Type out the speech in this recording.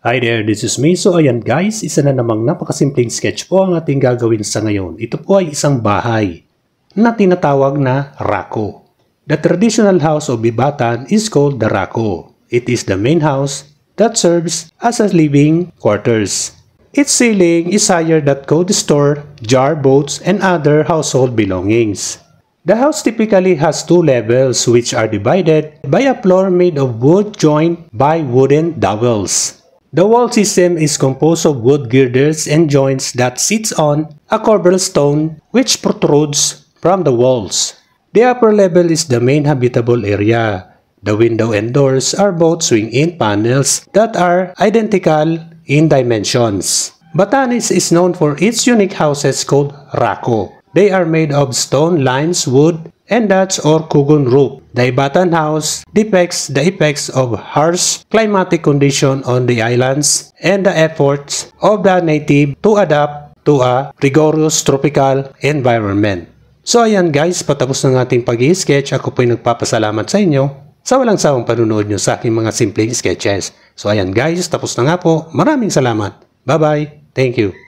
Hi there, this is me. So ayan guys, isa na namang napakasimpleng sketch po ang ating gagawin sa ngayon. Ito po ay isang bahay na tinatawag na rako. The traditional house of Bibatan is called the rako. It is the main house that serves as a living quarters. Its ceiling is higher that could store jar, boats, and other household belongings. The house typically has two levels which are divided by a floor made of wood joined by wooden dowels. The wall system is composed of wood girders and joints that sits on a cobblestone which protrudes from the walls. The upper level is the main habitable area. The window and doors are both swing-in panels that are identical in dimensions. Batanes is known for its unique houses called rako. They are made of stone, limes, wood, and thatch or kugon roof. The Ibatan house depicts the effects of harsh climatic condition on the islands and the efforts of the native to adapt to a rigorous tropical environment. So ayan guys, patapos ng ating pag-i-sketch. Ako po'y nagpapasalamat sa inyo sa walang sawang panunood nyo sa aking mga simpleng sketches. So ayan guys, tapos na nga po. Maraming salamat. Bye bye. Thank you.